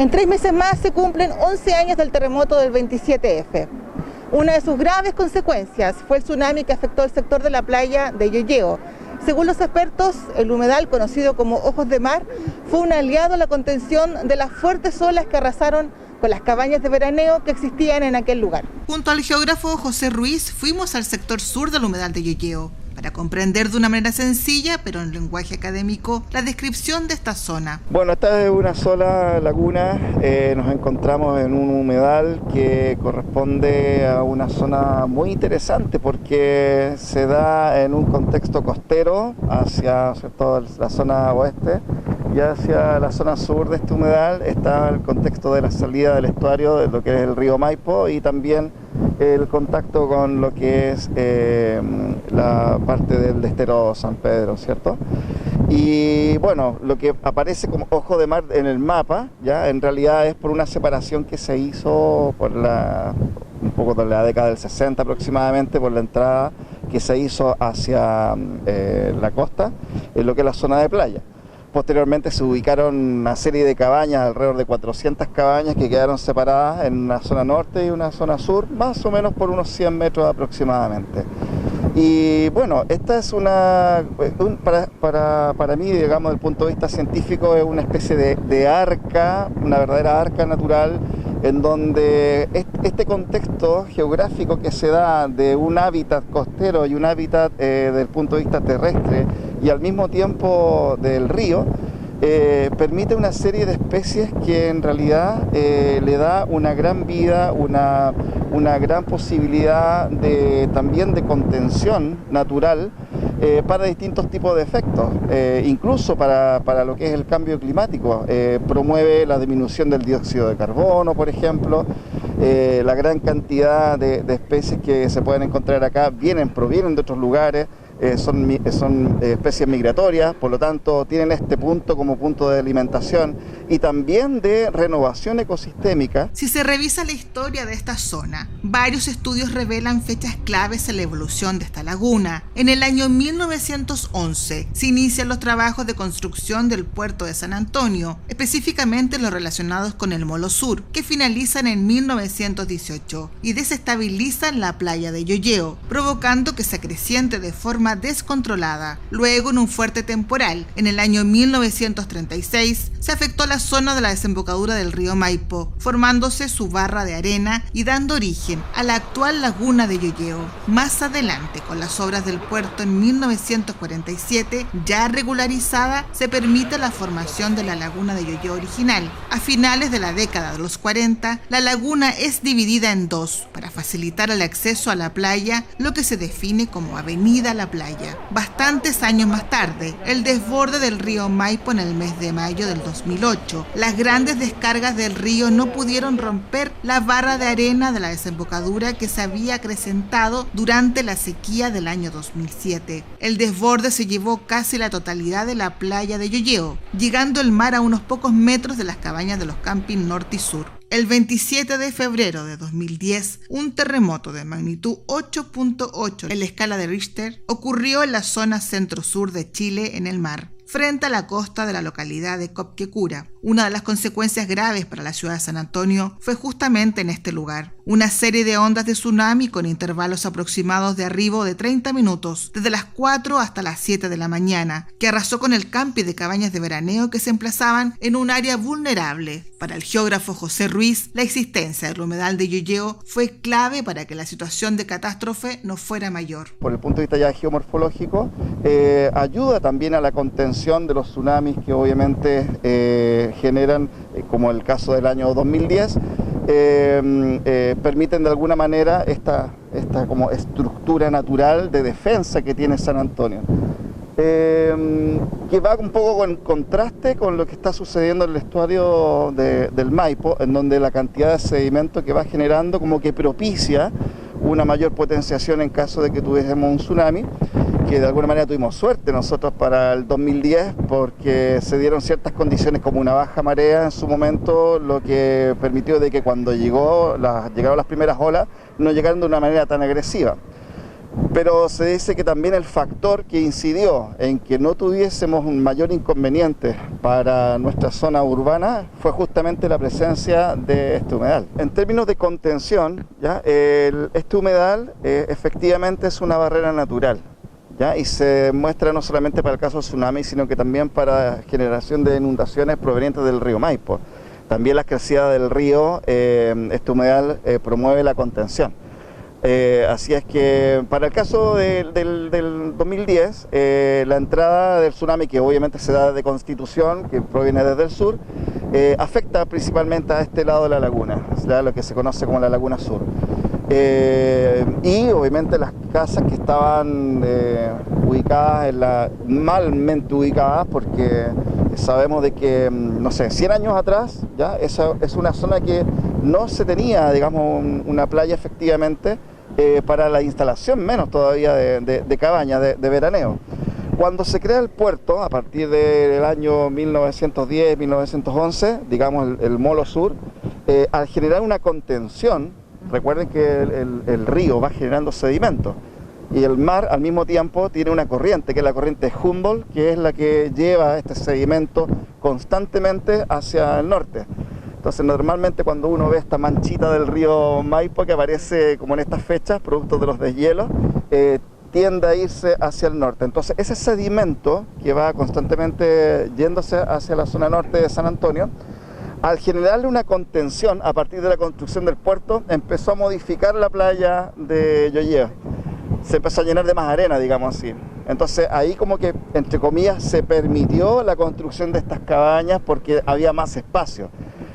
En 3 meses más se cumplen 11 años del terremoto del 27F. Una de sus graves consecuencias fue el tsunami que afectó el sector de la playa de Yoyeo. Según los expertos, el humedal, conocido como Ojos de Mar, fue un aliado a la contención de las fuertes olas que arrasaron con las cabañas de veraneo que existían en aquel lugar. Junto al geógrafo José Ruiz fuimos al sector sur del humedal de Yoyeo para comprender de una manera sencilla, pero en lenguaje académico, la descripción de esta zona. Bueno, esta es una sola laguna, nos encontramos en un humedal que corresponde a una zona muy interesante porque se da en un contexto costero hacia toda la zona oeste y hacia la zona sur de este humedal está el contexto de la salida del estuario de lo que es el río Maipo y también el contacto con lo que es la parte del estero San Pedro, ¿cierto? Y bueno, lo que aparece como Ojo de Mar en el mapa, ya en realidad es por una separación que se hizo por un poco de la década del 60 aproximadamente, por la entrada que se hizo hacia la costa, en lo que es la zona de playa. Posteriormente se ubicaron una serie de cabañas, alrededor de 400 cabañas que quedaron separadas en una zona norte y una zona sur, más o menos por unos 100 metros aproximadamente. Y bueno, esta es para mí, digamos, desde el punto de vista científico, es una especie de arca, una verdadera arca natural, en donde este contexto geográfico que se da de un hábitat costero y un hábitat desde el punto de vista terrestre y al mismo tiempo del río, permite una serie de especies que en realidad le da una gran vida, una gran posibilidad también de contención natural para distintos tipos de efectos, incluso para lo que es el cambio climático. Promueve la disminución del dióxido de carbono, por ejemplo. La gran cantidad de especies que se pueden encontrar acá provienen de otros lugares. Son especies migratorias, por lo tanto tienen este punto como punto de alimentación y también de renovación ecosistémica. Si se revisa la historia de esta zona, varios estudios revelan fechas claves en la evolución de esta laguna. En el año 1911 se inician los trabajos de construcción del puerto de San Antonio, específicamente los relacionados con el Molo Sur, que finalizan en 1918 y desestabilizan la playa de Yoyeo, provocando que se acreciente de forma descontrolada. Luego, en un fuerte temporal, en el año 1936, se afectó la zona de la desembocadura del río Maipo, formándose su barra de arena y dando origen a la actual laguna de Yoyeo. Más adelante, con las obras del puerto en 1947, ya regularizada, se permite la formación de la laguna de Yoyeo original. A finales de la década de los 40, la laguna es dividida en dos, para facilitar el acceso a la playa, lo que se define como Avenida La Playa. Bastantes años más tarde, el desborde del río Maipo en el mes de mayo del 2008. Las grandes descargas del río no pudieron romper la barra de arena de la desembocadura que se había acrecentado durante la sequía del año 2007. El desborde se llevó casi la totalidad de la playa de Yoyeo, llegando el mar a unos pocos metros de las cabañas de los campings norte y sur. El 27 de febrero de 2010, un terremoto de magnitud 8.8 en la escala de Richter ocurrió en la zona centro-sur de Chile en el mar, frente a la costa de la localidad de Copquecura. Una de las consecuencias graves para la ciudad de San Antonio fue justamente en este lugar. Una serie de ondas de tsunami con intervalos aproximados de arribo de 30 minutos, desde las 4 hasta las 7 de la mañana, que arrasó con el camping de cabañas de veraneo que se emplazaban en un área vulnerable. Para el geógrafo José Ruiz, la existencia del humedal de Yoyeo fue clave para que la situación de catástrofe no fuera mayor. Por el punto de vista ya geomorfológico, ayuda también a la contención de los tsunamis que obviamente generan, como el caso del año 2010, permiten de alguna manera esta como estructura natural de defensa que tiene San Antonio, que va un poco en contraste con lo que está sucediendo en el estuario del Maipo, en donde la cantidad de sedimento que va generando como que propicia una mayor potenciación en caso de que tuviésemos un tsunami, que de alguna manera tuvimos suerte nosotros para el 2010 porque se dieron ciertas condiciones como una baja marea en su momento, lo que permitió de que cuando llegaron las primeras olas no llegaran de una manera tan agresiva. Pero se dice que también el factor que incidió en que no tuviésemos un mayor inconveniente para nuestra zona urbana fue justamente la presencia de este humedal. En términos de contención, ¿ya? Este humedal efectivamente es una barrera natural, ¿ya? Y se muestra no solamente para el caso del tsunami, sino que también para generación de inundaciones provenientes del río Maipo. También las crecidas del río, este humedal promueve la contención. Así es que para el caso del 2010, la entrada del tsunami, que obviamente se da de Constitución, que proviene desde el sur, afecta principalmente a este lado de la laguna, lo que se conoce como la Laguna Sur. Y obviamente las casas que estaban ubicadas, malmente ubicadas, porque sabemos de que, no sé, 100 años atrás, ya esa es una zona que no se tenía, digamos, una playa efectivamente, para la instalación menos todavía de cabañas, de veraneo. Cuando se crea el puerto, a partir del año 1910-1911, digamos el Molo Sur, al generar una contención, recuerden que el río va generando sedimento y el mar al mismo tiempo tiene una corriente, que es la corriente Humboldt, que es la que lleva este sedimento constantemente hacia el norte. Entonces normalmente cuando uno ve esta manchita del río Maipo que aparece como en estas fechas, producto de los deshielos, tiende a irse hacia el norte. Entonces ese sedimento que va constantemente yéndose hacia la zona norte de San Antonio, al generarle una contención a partir de la construcción del puerto, empezó a modificar la playa de Yoyeo. Se empezó a llenar de más arena, digamos así. Entonces ahí como que, entre comillas, se permitió la construcción de estas cabañas porque había más espacio.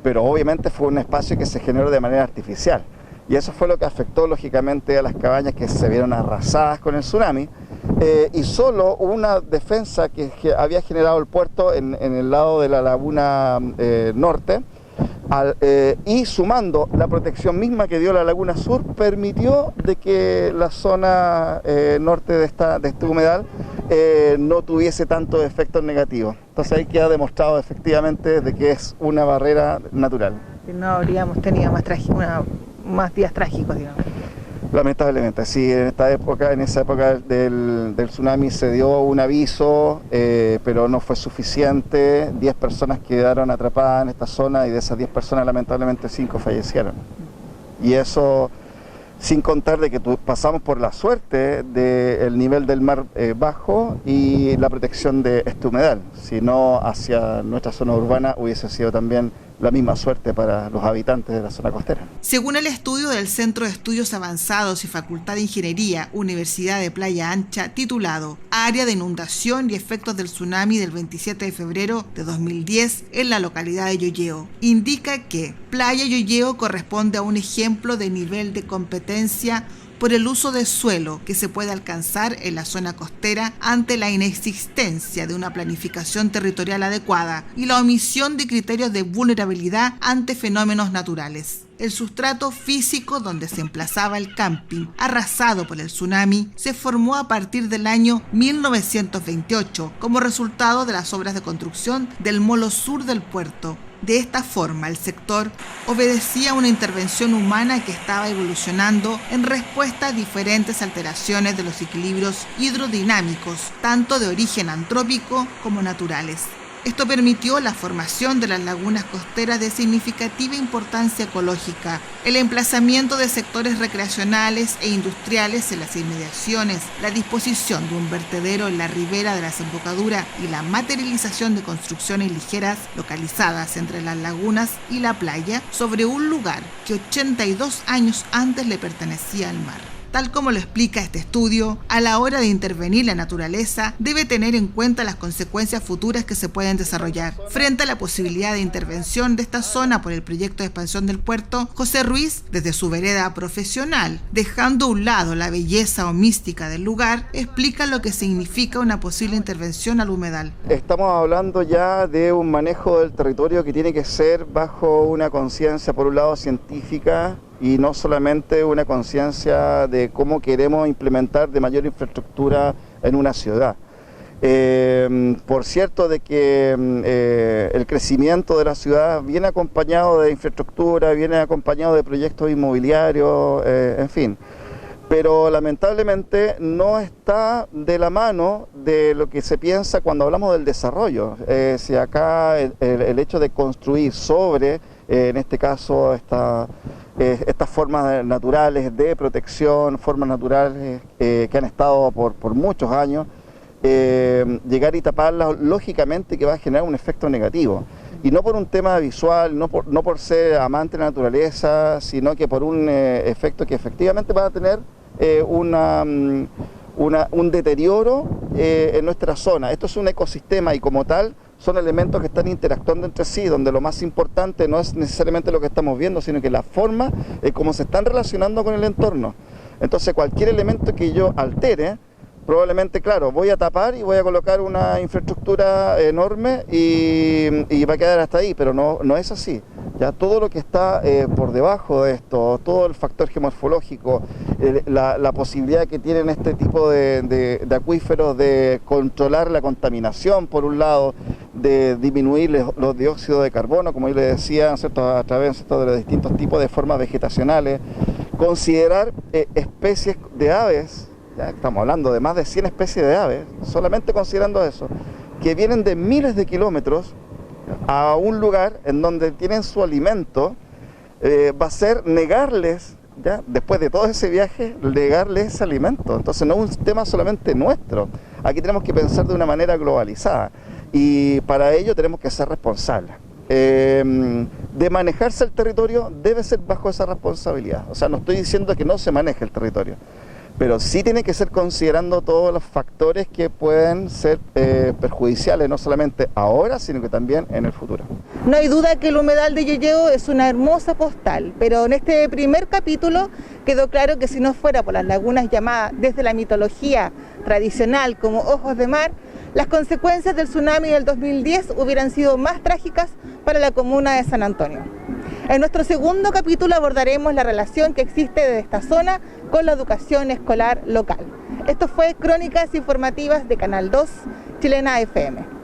Pero obviamente fue un espacio que se generó de manera artificial. Y eso fue lo que afectó lógicamente a las cabañas que se vieron arrasadas con el tsunami. Y solo una defensa que había generado el puerto en el lado de la laguna norte, y sumando la protección misma que dio la Laguna Sur, permitió de que la zona norte de este humedal no tuviese tantos efectos negativos. Entonces ahí queda demostrado efectivamente de que es una barrera natural. No habríamos tenido más días trágicos, digamos. Lamentablemente, sí, en esa época del tsunami se dio un aviso, pero no fue suficiente. 10 personas quedaron atrapadas en esta zona y de esas 10 personas lamentablemente 5 fallecieron. Y eso sin contar de que pasamos por la suerte del nivel del mar bajo y la protección de este humedal. Si no, hacia nuestra zona urbana hubiese sido también la misma suerte para los habitantes de la zona costera. Según el estudio del Centro de Estudios Avanzados y Facultad de Ingeniería, Universidad de Playa Ancha, titulado Área de inundación y efectos del tsunami del 27 de febrero de 2010 en la localidad de Yoyeo, indica que Playa Yoyeo corresponde a un ejemplo de nivel de competencia por el uso de suelo que se puede alcanzar en la zona costera ante la inexistencia de una planificación territorial adecuada y la omisión de criterios de vulnerabilidad ante fenómenos naturales. El sustrato físico donde se emplazaba el camping, arrasado por el tsunami, se formó a partir del año 1928 como resultado de las obras de construcción del molo sur del puerto. De esta forma, el sector obedecía a una intervención humana que estaba evolucionando en respuesta a diferentes alteraciones de los equilibrios hidrodinámicos, tanto de origen antrópico como naturales. Esto permitió la formación de las lagunas costeras de significativa importancia ecológica, el emplazamiento de sectores recreacionales e industriales en las inmediaciones, la disposición de un vertedero en la ribera de la desembocadura y la materialización de construcciones ligeras localizadas entre las lagunas y la playa sobre un lugar que 82 años antes le pertenecía al mar. Tal como lo explica este estudio, a la hora de intervenir la naturaleza debe tener en cuenta las consecuencias futuras que se pueden desarrollar. Frente a la posibilidad de intervención de esta zona por el proyecto de expansión del puerto, José Ruiz, desde su vereda profesional, dejando a un lado la belleza o mística del lugar, explica lo que significa una posible intervención al humedal. Estamos hablando ya de un manejo del territorio que tiene que ser bajo una conciencia, por un lado, científica, y no solamente una conciencia de cómo queremos implementar de mayor infraestructura en una ciudad. Por cierto de que el crecimiento de la ciudad viene acompañado de infraestructura, viene acompañado de proyectos inmobiliarios, en fin. pero lamentablemente no está de la mano de lo que se piensa cuando hablamos del desarrollo. Si acá el hecho de construir sobre, en este caso, estas formas naturales de protección, formas naturales que han estado por muchos años, llegar y taparlas, lógicamente que va a generar un efecto negativo. Y no por un tema visual, no por ser amante de la naturaleza, sino que por un efecto que efectivamente va a tener un deterioro en nuestra zona. Esto es un ecosistema y como tal son elementos que están interactuando entre sí, donde lo más importante no es necesariamente lo que estamos viendo, sino que la forma cómo se están relacionando con el entorno. Entonces cualquier elemento que yo altere, probablemente, claro, voy a tapar y voy a colocar una infraestructura enorme y va a quedar hasta ahí, pero no es así. Ya todo lo que está por debajo de esto, todo el factor geomorfológico, la posibilidad que tienen este tipo de acuíferos de controlar la contaminación, por un lado, de disminuir los dióxidos de carbono, como yo les decía, ¿cierto?, a través de los distintos tipos de formas vegetacionales, considerar especies de aves. Ya estamos hablando de más de 100 especies de aves, solamente considerando eso, que vienen de miles de kilómetros a un lugar en donde tienen su alimento, va a ser negarles, ya después de todo ese viaje, negarles ese alimento. Entonces no es un tema solamente nuestro, aquí tenemos que pensar de una manera globalizada y para ello tenemos que ser responsables. De manejarse el territorio debe ser bajo esa responsabilidad, o sea, no estoy diciendo que no se maneje el territorio, pero sí tiene que ser considerando todos los factores que pueden ser perjudiciales, no solamente ahora, sino que también en el futuro. No hay duda que el humedal de Yoyeo es una hermosa postal, pero en este primer capítulo quedó claro que si no fuera por las lagunas llamadas desde la mitología tradicional como ojos de mar, las consecuencias del tsunami del 2010 hubieran sido más trágicas para la comuna de San Antonio. En nuestro segundo capítulo abordaremos la relación que existe de esta zona con la educación escolar local. Esto fue Crónicas Informativas de Canal 2, Chilena FM.